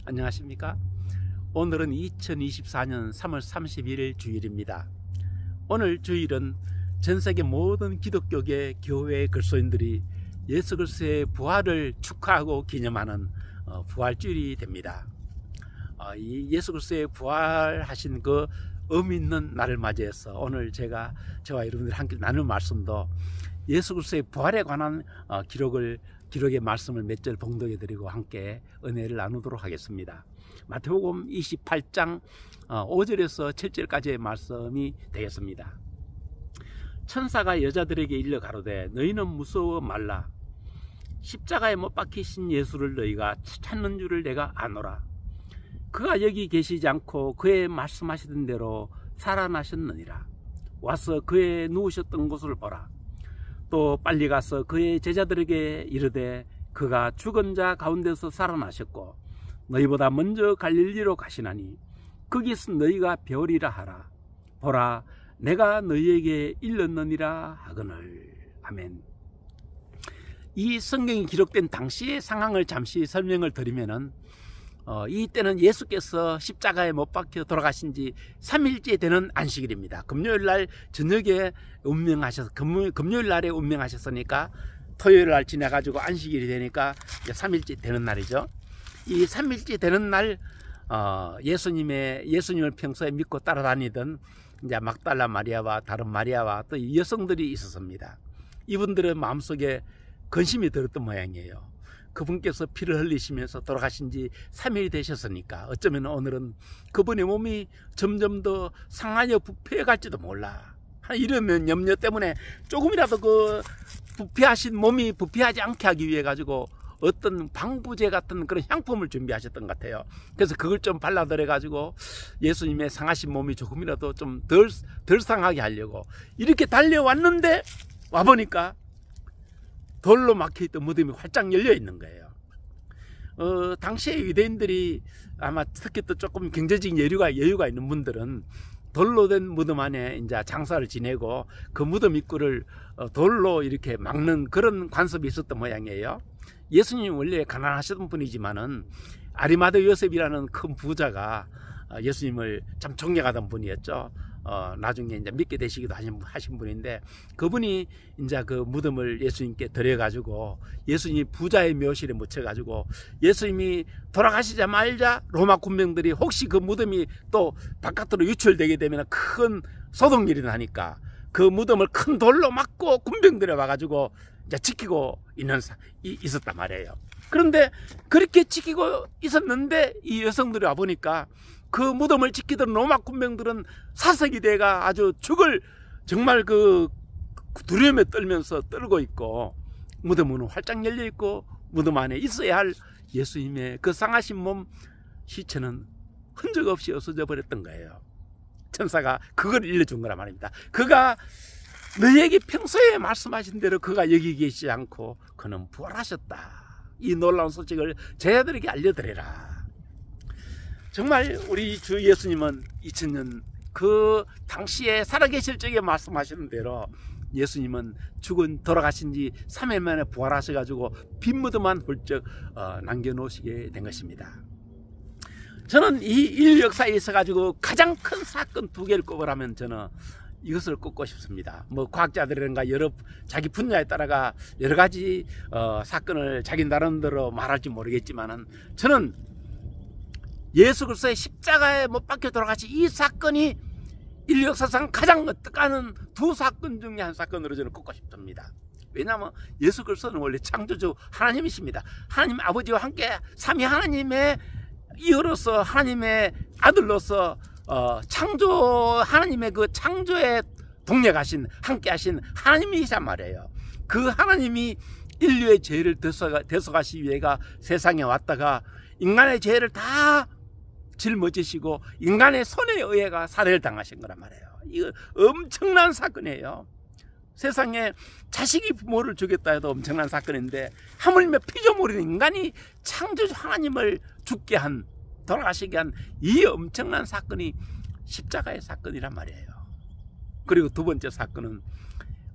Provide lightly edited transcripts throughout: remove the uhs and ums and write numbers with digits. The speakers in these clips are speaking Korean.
안녕하십니까? 오늘은 2024년 3월 31일 주일입니다. 오늘 주일은 전세계 모든 기독교계 교회 그리스도인들이 예수 그리스도의 부활을 축하하고 기념하는 부활주일이 됩니다. 이 예수 그리스도의 부활하신 그 의미 있는 날을 맞이해서 오늘 저와 여러분들이 함께 나눌 말씀도 예수 그리스도의 부활에 관한 기록의 말씀을 몇 절 봉독해 드리고 함께 은혜를 나누도록 하겠습니다. 마태복음 28장 5절에서 7절까지의 말씀이 되겠습니다. 천사가 여자들에게 일러 가로되 너희는 무서워 말라. 십자가에 못 박히신 예수를 너희가 찾는 줄을 내가 아노라. 그가 여기 계시지 않고 그의 말씀하시던 대로 살아나셨느니라. 와서 그의 누우셨던 곳을 보라. 또 빨리 가서 그의 제자들에게 이르되 그가 죽은 자 가운데서 살아나셨고 너희보다 먼저 갈릴리로 가시나니 거기서 너희가 배우리라 하라. 보라 내가 너희에게 일렀느니라 하거늘. 아멘. 이 성경이 기록된 당시의 상황을 잠시 설명을 드리면은 이때는 예수께서 십자가에 못 박혀 돌아가신 지 3일째 되는 안식일입니다. 금요일날 저녁에 금요일날에 운명하셨으니까 토요일날 지나가지고 안식일이 되니까 이제 3일째 되는 날이죠. 이 3일째 되는 날 예수님을 평소에 믿고 따라다니던 이제 막달라 마리아와 다른 마리아와 또 여성들이 있었습니다. 이분들의 마음속에 근심이 들었던 모양이에요. 그분께서 피를 흘리시면서 돌아가신 지 3일이 되셨으니까 어쩌면 오늘은 그분의 몸이 점점 더 상하여 부패해 갈지도 몰라. 이러면 염려 때문에 조금이라도 그 부패하신 몸이 부패하지 않게 하기 위해 가지고 어떤 방부제 같은 그런 향품을 준비하셨던 것 같아요. 그래서 그걸 좀 발라드려 가지고 예수님의 상하신 몸이 조금이라도 좀 덜 상하게 하려고 이렇게 달려왔는데 와보니까 돌로 막혀있던 무덤이 활짝 열려 있는 거예요. 당시에 유대인들이 아마 특히 또 조금 경제적인 여유가 있는 분들은 돌로 된 무덤 안에 이제 장사를 지내고 그 무덤 입구를 돌로 이렇게 막는 그런 관습이 있었던 모양이에요. 예수님이 원래 가난하셨던 분이지만은 아리마대 요셉이라는 큰 부자가 예수님을 참 존경하던 분이었죠. 나중에 이제 믿게 되시기도 하신 분인데 그분이 이제 그 무덤을 예수님께 드려가지고 예수님이 부자의 묘실에 묻혀가지고 예수님이 돌아가시자마자 로마 군병들이 혹시 그 무덤이 또 바깥으로 유출되게 되면 큰 소동일이 나니까 그 무덤을 큰 돌로 막고 군병들이 와가지고 이제 지키고 있었단 말이에요. 그런데 그렇게 지키고 있었는데 이 여성들이 와보니까 그 무덤을 지키던 로마 군병들은 사색이 돼가 아주 정말 그 두려움에 떨면서 떨고 있고 무덤 문은 활짝 열려 있고 무덤 안에 있어야 할 예수님의 그 상하신 몸 시체는 흔적 없이 없어져 버렸던 거예요. 천사가 그걸 일러준 거란 말입니다. 그가 너희에게 평소에 말씀하신 대로 그가 여기 계시지 않고 그는 부활하셨다. 이 놀라운 소식을 제자들에게 알려드려라. 정말 우리 주 예수님은 2000년 그 당시에 살아계실 적에 말씀하시는 대로 예수님은 돌아가신 지 3일 만에 부활하셔가지고 빈 무덤만 훌쩍 남겨놓으시게 된 것입니다. 저는 이 인류 역사에 있어가지고 가장 큰 사건 2개를 꼽으라면 저는 이것을 꼽고 싶습니다. 뭐 과학자들이란가 자기 분야에 따라가 여러 가지 사건을 자기 나름대로 말할지 모르겠지만은 저는 예수 그리스도의 십자가에 못 박혀 돌아가신 이 사건이 인류 역사상 가장 뜻하는 2 사건 중에 한 사건으로 저는 꼽고 싶습니다. 왜냐하면 예수 그리스도는 원래 창조주 하나님이십니다. 하나님 아버지와 함께 삼위 하나님의 이어로서 하나님의 아들로서 하나님의 그 창조에 동력하신 함께 하신 하나님이란 말이에요. 그 하나님이 인류의 죄를 대속하시기 위해가 세상에 왔다가 인간의 죄를 다 짊어지시고 인간의 손에 의해가 살해를 당하신 거란 말이에요. 이거 엄청난 사건이에요. 세상에 자식이 부모를 죽였다 해도 엄청난 사건인데 하물며 피조물인 인간이 창조주 하나님을 돌아가시게 한 이 엄청난 사건이 십자가의 사건이란 말이에요. 그리고 2번째 사건은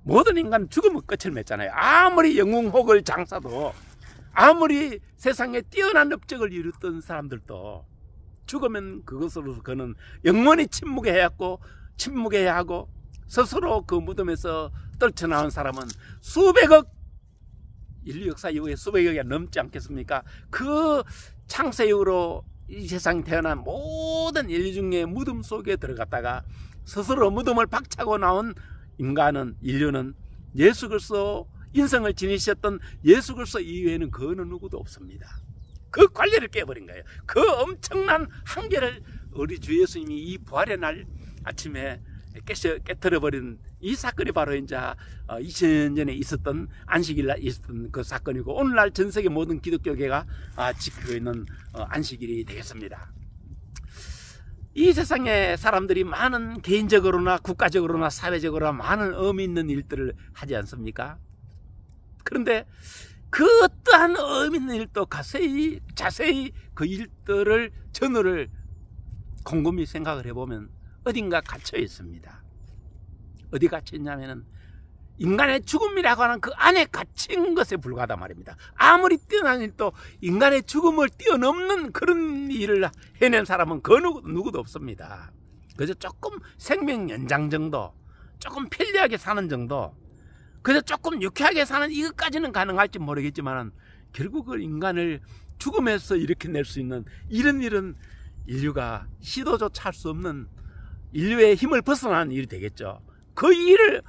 모든 인간은 죽으면 끝을 맺잖아요. 아무리 영웅혹을 장사도 아무리 세상에 뛰어난 업적을 이뤘던 사람들도 죽으면 그것으로서 그는 영원히 침묵해야 하고 스스로 그 무덤에서 떨쳐나온 사람은 수백억, 인류 역사 이후에 수백억이 넘지 않겠습니까? 그 창세 이후로 이 세상에 태어난 모든 인류 중에 무덤 속에 들어갔다가 스스로 무덤을 박차고 나온 인류는 예수 그리스도 인성을 지니셨던 예수 그리스도 이외에는 그 어느 누구도 없습니다. 그 관리를 깨버린 거예요. 그 엄청난 한계를 우리 주 예수님이 이 부활의 날 아침에 깨트려버린 이 사건이 바로 이제 2000년 전에 있었던 안식일 날 있었던 그 사건이고, 오늘날 전 세계 모든 기독교계가 지키고 있는 안식일이 되겠습니다. 이 세상에 사람들이 많은 개인적으로나 국가적으로나 사회적으로나 많은 의미 있는 일들을 하지 않습니까? 그런데 그 어떠한 의미 있는 일도 자세히 그 일들을 전후를 곰곰이 생각을 해보면 어딘가 갇혀 있습니다. 어디 갇혀 있냐면은 인간의 죽음이라고 하는 그 안에 갇힌 것에 불과하단 말입니다. 아무리 뛰어난 일도 인간의 죽음을 뛰어넘는 그런 일을 해낸 사람은 그 누구도 없습니다. 그저 조금 생명 연장 정도, 조금 편리하게 사는 정도, 그저 조금 유쾌하게 사는 이것까지는 가능할지 모르겠지만 결국은 인간을 죽음에서 일으켜낼 수 있는 이런 일은 인류가 시도조차 할 수 없는, 인류의 힘을 벗어나는 일이 되겠죠. 그 일을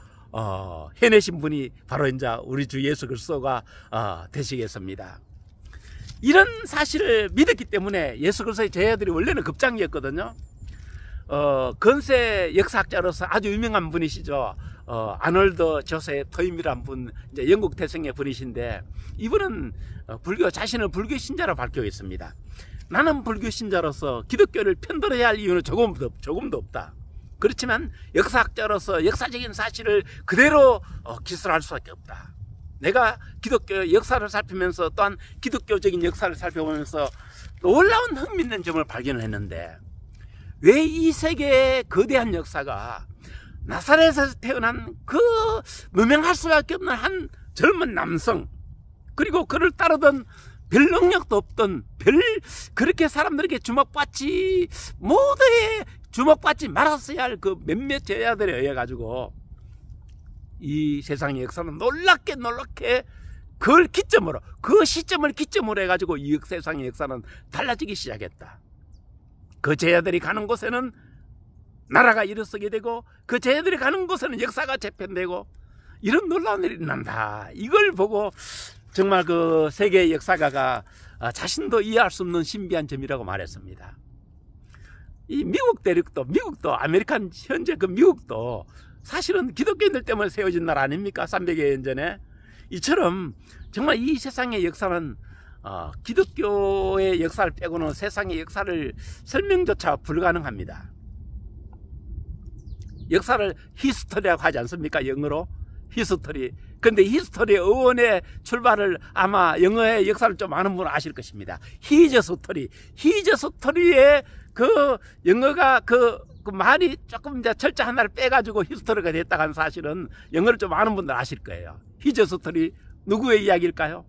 해내신 분이 바로 이제 우리 주 예수 그리스도가 되시겠습니다. 이런 사실을 믿었기 때문에 예수 그리스도의 제자들이 원래는 급장이었거든요. 근세 역사학자로서 아주 유명한 분이시죠. 아놀드 조세 토임이라는 분, 이제 영국 태생의 분이신데, 이분은 자신을 불교 신자로 밝히고 있습니다. 나는 불교 신자로서 기독교를 편들어야 할 이유는 조금도 없다. 그렇지만 역사학자로서 역사적인 사실을 그대로 기술할 수밖에 없다. 내가 기독교 역사를 살피면서 또한 기독교적인 역사를 살펴보면서 놀라운 흥미있는 점을 발견을 했는데, 왜 이 세계의 거대한 역사가 나사렛에서 태어난 그 무명할 수밖에 없는 한 젊은 남성, 그리고 그를 따르던 별 능력도 없던, 그렇게 사람들에게 주목받지 말았어야 할 그 몇몇 제자들에 의해 가지고 이 세상의 역사는 놀랍게 그 시점을 기점으로 해가지고 이 세상의 역사는 달라지기 시작했다. 그 제자들이 가는 곳에는 나라가 일어서게 되고, 그 제자들이 가는 곳에는 역사가 재편되고, 이런 놀라운 일이 일어난다. 이걸 보고 정말 그 세계 역사가가 자신도 이해할 수 없는 신비한 점이라고 말했습니다. 이 미국 대륙도, 아메리칸 현재 그 미국도 사실은 기독교인들 때문에 세워진 나라 아닙니까? 300여 년 전에. 이처럼 정말 이 세상의 역사는 기독교의 역사를 빼고는 세상의 역사를 설명조차 불가능합니다. 역사를 히스토리라고 하지 않습니까? 영어로 히스토리. 근데 히스토리의 어원의 출발을 아마 영어의 역사를 좀 아는 분은 아실 것입니다. 히즈스토리의 그 영어가 그 말이 조금 이제 철자 하나를 빼가지고 히스토리가 됐다고 하는 사실은 영어를 좀 아는 분들 아실 거예요. 히즈스토리, 누구의 이야기일까요?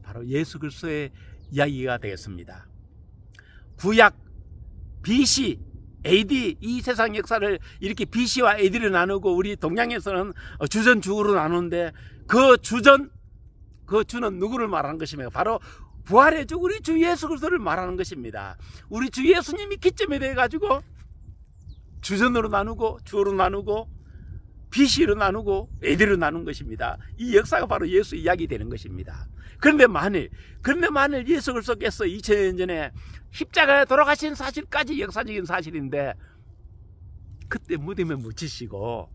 바로 예수 그리스도의 이야기가 되겠습니다. 구약 BC, AD, 이 세상 역사를 이렇게 BC와 AD로 나누고 우리 동양에서는 주전, 주후로 나누는데 그 주는 누구를 말하는 것입니까? 바로 부활의 주, 우리 주 예수 그리스도를 말하는 것입니다. 우리 주 예수님이 기점이 돼가지고 주전으로 나누고 주후로 나누고 BC로 나누고 AD로 나눈 것입니다. 이 역사가 바로 예수 이야기 되는 것입니다. 그런데 만일 예수 그리스도께서 2000년 전에 십자가에 돌아가신 사실까지 역사적인 사실인데, 그때 무덤에 묻히시고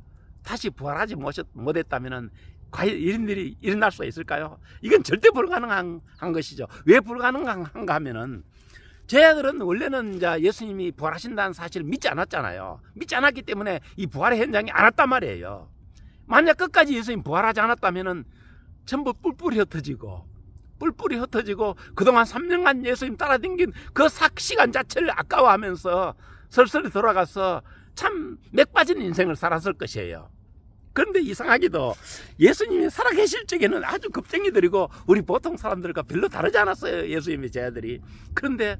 다시 부활하지 못했다면 과연 이런 일이 일어날 수가 있을까요? 이건 절대 불가능한 것이죠. 왜 불가능한가 하면은, 제자들은 원래는 이제 예수님이 부활하신다는 사실을 믿지 않았잖아요. 믿지 않았기 때문에 이 부활의 현장이 안 왔단 말이에요. 만약 끝까지 예수님 부활하지 않았다면은 전부 뿔뿔이 흩어지고 그동안 3년간 예수님 따라다닌 그 시간 자체를 아까워하면서 설설히 돌아가서 참 맥 빠진 인생을 살았을 것이에요. 그런데 이상하게도 예수님이 살아계실 적에는 아주 겁쟁이들이고 우리 보통 사람들과 별로 다르지 않았어요. 예수님의 제자들이. 그런데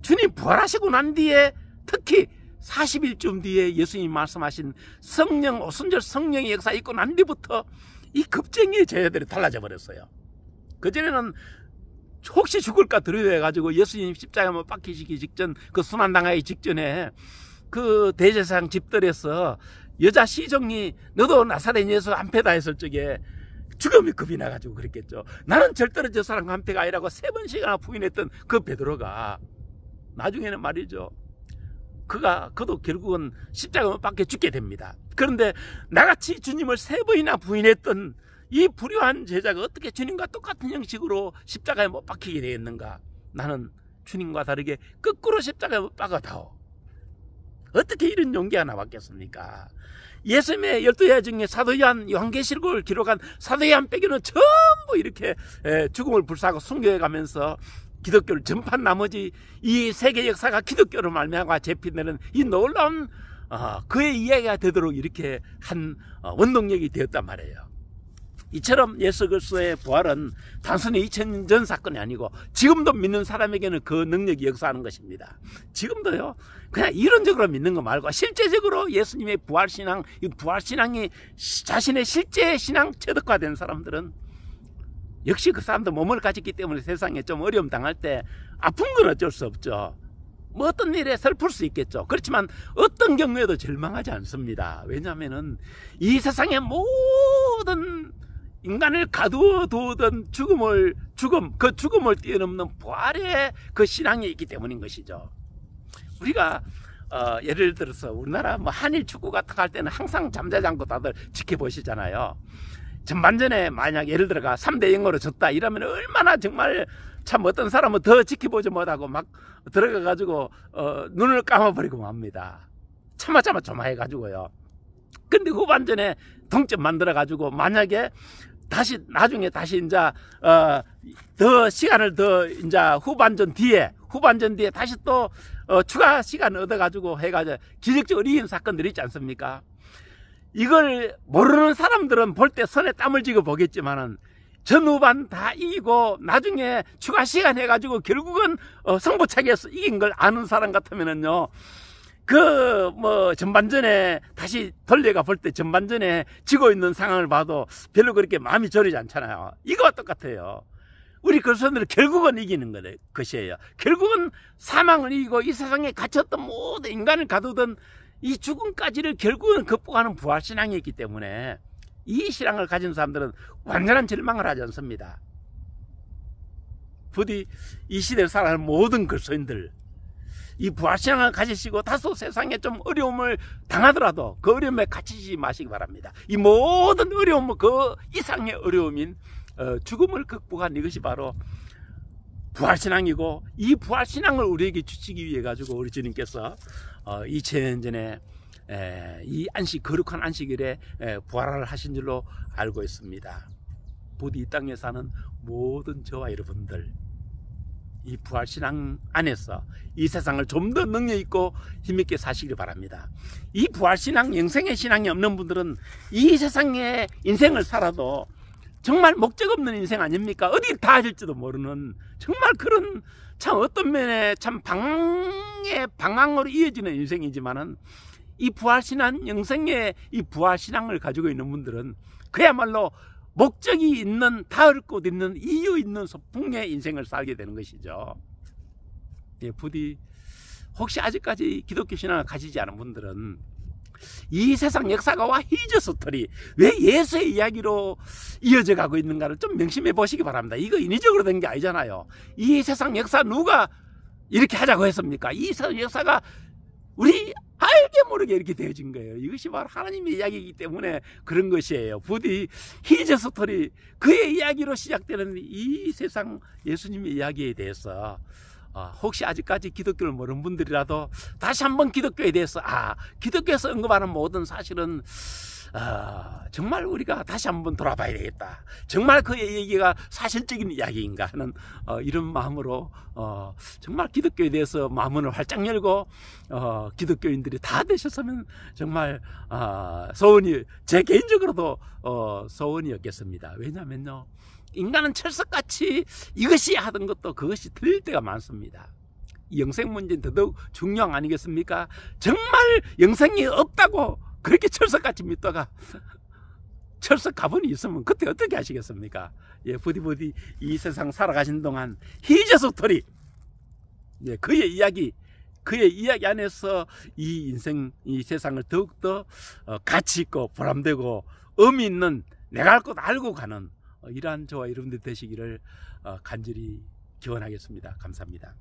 주님 부활하시고 난 뒤에 특히 40일쯤 뒤에 예수님이 말씀하신 성령, 오순절 성령의 역사 있고 난 뒤부터 이 겁쟁이의 제자들이 달라져 버렸어요. 그전에는 혹시 죽을까 두려워해가지고 예수님 십자가에 못 박히시기 직전, 그 순환당하기 직전에 그 대제사장 집들에서 여자 시종이 너도 나사렛 예수 한패다 했을 적에 죽음이 겁이 나가지고 그랬겠죠. 나는 절대로 저 사람 한패가 아니라고 3번씩이나 부인했던 그 베드로가 나중에는 말이죠, 그도 결국은 십자가 못 박혀 죽게 됩니다. 그런데 나같이 주님을 3번이나 부인했던 이 불효한 제자가 어떻게 주님과 똑같은 형식으로 십자가에 못 박히게 되었는가? 나는 주님과 다르게 거꾸로 십자가에 못 박아다오. 어떻게 이런 용기가 나왔겠습니까? 예수님의 12제자 중에 사도 요한, 요한계시록을 기록한 사도 요한 빼기는 전부 이렇게 죽음을 불사하고 순교해 가면서 기독교를 전파한 나머지 이 세계 역사가 기독교로 말미암아 재편되는 이 놀라운 그의 이야기가 되도록 이렇게 한 원동력이 되었단 말이에요. 이처럼 예수 그리스도의 부활은 단순히 2000년 전 사건이 아니고 지금도 믿는 사람에게는 그 능력이 역사하는 것입니다. 지금도요, 그냥 이론적으로 믿는 거 말고 실제적으로 예수님의 부활신앙, 이 부활신앙이 자신의 실제 신앙 체득화된 사람들은 역시 그 사람도 몸을 가졌기 때문에 세상에 좀 어려움 당할 때 아픈 건 어쩔 수 없죠. 뭐 어떤 일에 슬플 수 있겠죠. 그렇지만 어떤 경우에도 절망하지 않습니다. 왜냐하면은 이 세상의 모든 인간을 가두어 두던 그 죽음을 뛰어넘는 부활의 그 신앙이 있기 때문인 것이죠. 우리가 예를 들어서 우리나라 뭐 한일 축구 같은 거 할 때는 항상 잠자지 않고 다들 지켜보시잖아요. 전반전에 만약 예를 들어가 3대0으로 졌다 이러면 얼마나 정말 참 어떤 사람은 더 지켜보지 못하고 막 들어가 가지고 눈을 감아버리고 맙니다. 차마 조마해가지고요. 근데 후반전에 동점 만들어 가지고 만약에 나중에 다시 이제 더 시간을 더 이제 후반전 뒤에 다시 또 추가 시간 얻어 가지고 해가지고 기적적으로 이긴 사건들이 있지 않습니까? 이걸 모르는 사람들은 볼 때 손에 땀을 쥐고 보겠지만은 전후반 다 이기고 나중에 추가 시간 해가지고 결국은 승부차기에서 이긴 걸 아는 사람 같으면은요, 전반전에 다시 돌려가 볼 때 전반전에 지고 있는 상황을 봐도 별로 그렇게 마음이 졸이지 않잖아요. 이거와 똑같아요. 우리 그리스도인들은 결국은 이기는 것이에요. 결국은 사망을 이기고 이 세상에 갇혔던 모든 인간을 가두던 이 죽음까지를 결국은 극복하는 부활신앙이 있기 때문에 이 신앙을 가진 사람들은 완전한 절망을 하지 않습니다. 부디 이 시대를 살아가는 모든 그리스도인들, 이 부활신앙을 가지시고 다소 세상에 좀 어려움을 당하더라도 그 어려움에 갇히지 마시기 바랍니다. 이 모든 어려움은 그 이상의 어려움인 죽음을 극복한 이것이 바로 부활신앙이고, 이 부활신앙을 우리에게 주시기 위해 가지고 우리 주님께서 2000년 전에 이 거룩한 안식일에 부활을 하신 줄로 알고 있습니다. 부디 이 땅에 사는 모든 저와 여러분들, 이 부활신앙 안에서 이 세상을 좀 더 능력 있고 힘있게 사시길 바랍니다. 이 부활신앙, 영생의 신앙이 없는 분들은 이 세상의 인생을 살아도 정말 목적 없는 인생 아닙니까? 어디 닿아질지도 모르는 정말 그런, 참 어떤 면에 참 방황으로 이어지는 인생이지만은 이 부활신앙, 영생의 이 부활신앙을 가지고 있는 분들은 그야말로 목적이 있는, 닿을 곳 있는, 이유 있는 소풍의 인생을 살게 되는 것이죠. 예, 부디 혹시 아직까지 기독교 신앙을 가지지 않은 분들은 이 세상 역사가 히즈 스토리, 왜 예수의 이야기로 이어져 가고 있는가를 좀 명심해 보시기 바랍니다. 이거 인위적으로 된 게 아니잖아요. 이 세상 역사 누가 이렇게 하자고 했습니까? 이 세상 역사가 우리 알게 모르게 이렇게 되어진 거예요. 이것이 바로 하나님의 이야기이기 때문에 그런 것이에요. 부디 히즈 스토리, 그의 이야기로 시작되는 이 세상 예수님의 이야기에 대해서 혹시 아직까지 기독교를 모르는 분들이라도 다시 한번 기독교에 대해서 기독교에서 언급하는 모든 사실은 정말 우리가 다시 한번 돌아봐야 되겠다. 정말 그의 얘기가 사실적인 이야기인가 하는 이런 마음으로 정말 기독교에 대해서 마음을 활짝 열고 기독교인들이 다 되셨으면 정말 소원이, 제 개인적으로도 소원이었겠습니다. 왜냐하면요, 인간은 철석같이 이것이 하던 것도 그것이 틀릴 때가 많습니다. 영생 문제는 더더욱 중요한 아니겠습니까? 정말 영생이 없다고 그렇게 철석같이 믿다가 철석 가본이 있으면 그때 어떻게 하시겠습니까? 예, 부디 이 세상 살아가신 동안 히저스토리, 예, 그의 이야기 안에서 이 인생, 이 세상을 더욱더 가치 있고 보람되고 의미 있는, 내가 할 것 알고 가는 이러한 저와 여러분들 되시기를 간절히 기원하겠습니다. 감사합니다.